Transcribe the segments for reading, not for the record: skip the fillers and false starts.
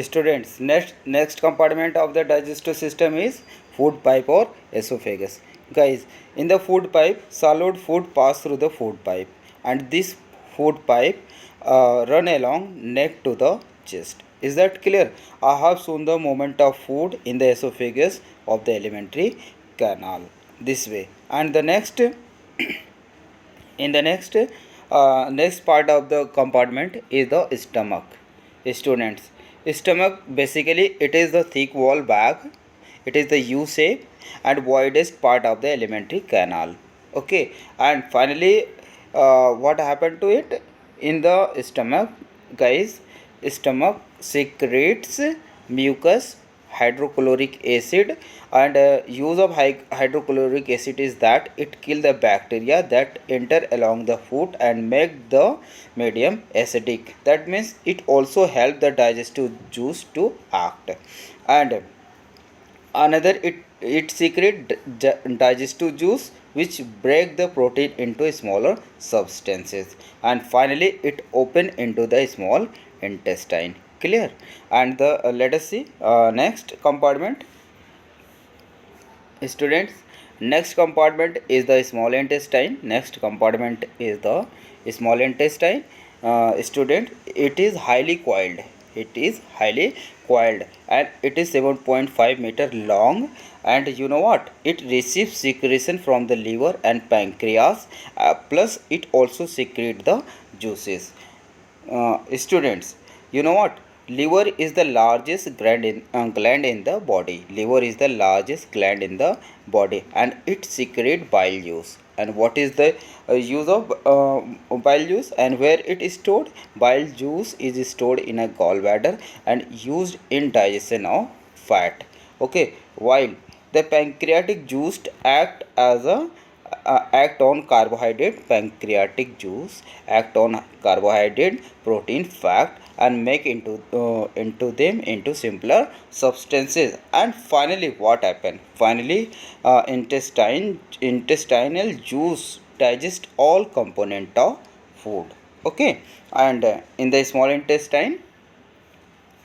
Students, next compartment of the digestive system is food pipe or esophagus. Guys, in the food pipe, solid food pass through the food pipe, and this food pipe run along neck to the chest. Is that clear? I have shown the movement of food in the esophagus of the alimentary canal this way. And the next, in the next part of the compartment is the stomach. Students, stomach basically it is the thick wall bag. It is the U shape and widest part of the alimentary canal. Okay, and finally, what happened to it in the stomach, guys? Stomach secretes mucus, hydrochloric acid, and use of hydrochloric acid is that it kill the bacteria that enter along the food and make the medium acidic. That means it also help the digestive juice to act. And another, it secrete digestive juice which break the protein into smaller substances, and finally it open into the small intestine. Clear? And the let us see next compartment. Students, next compartment is the small intestine. Next compartment is the small intestine. Student, it is highly coiled. It is highly coiled and it is 7.5 meter long, and you know what, it receives secretion from the liver and pancreas, plus it also secrete the juices. Students, you know what, liver is the largest gland in the body. Liver is the largest gland in the body and it secrete bile juice. And what is the use of bile juice and where it is stored? Bile juice is stored in a gallbladder and used in digestion of fat. Okay, while the pancreatic juice act on carbohydrate. Pancreatic juice act on carbohydrate, protein, fat, and make into them into simpler substances. And finally what happened? Finally intestinal juice digest all component of food. Okay, and in the small intestine,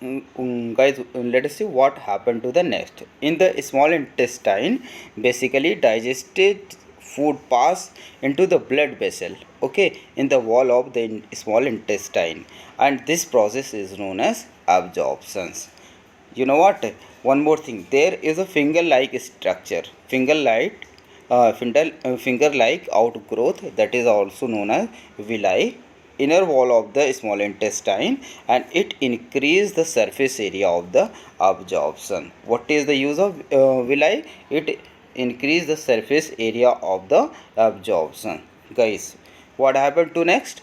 guys, let us see what happened to the next. In the small intestine, basically digested food pass into the blood vessel, okay, in the wall of the small intestine, and this process is known as absorptions. You know what, one more thing, there is a finger like structure, finger like outgrowth, that is also known as villi, inner wall of the small intestine, and it increase the surface area of the absorption. What is the use of villi? It increase the surface area of the absorption. Guys, what happened to next?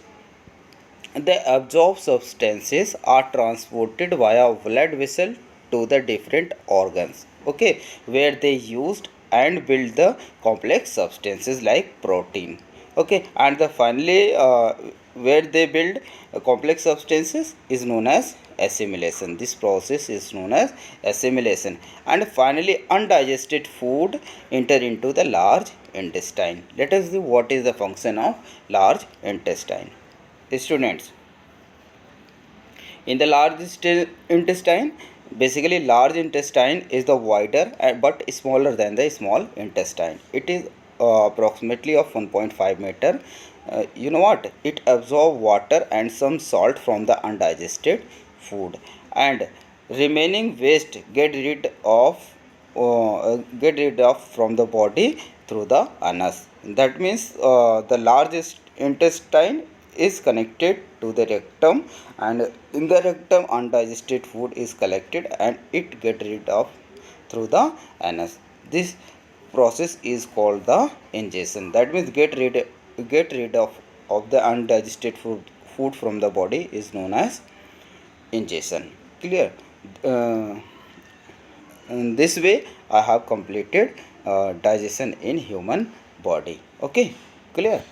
The absorbed substances are transported via blood vessel to the different organs, okay, where they used and build the complex substances like protein. Okay, and the finally where they build complex substances is known as assimilation. This process is known as assimilation. And finally undigested food enter into the large intestine. Let us see what is the function of large intestine. Students, in the large intestine, basically large intestine is the wider but smaller than the small intestine. It is approximately of 1.5 meter. You know what, it absorbs water and some salt from the undigested food, and remaining waste get rid of from the body through the anus. That means the largest intestine is connected to the rectum, and in the rectum undigested food is collected and it get rid of through the anus. This process is called the ingestion. That means get rid of the undigested food from the body is known as ingestion. Clear? In this way I have completed digestion in human body. Okay, clear?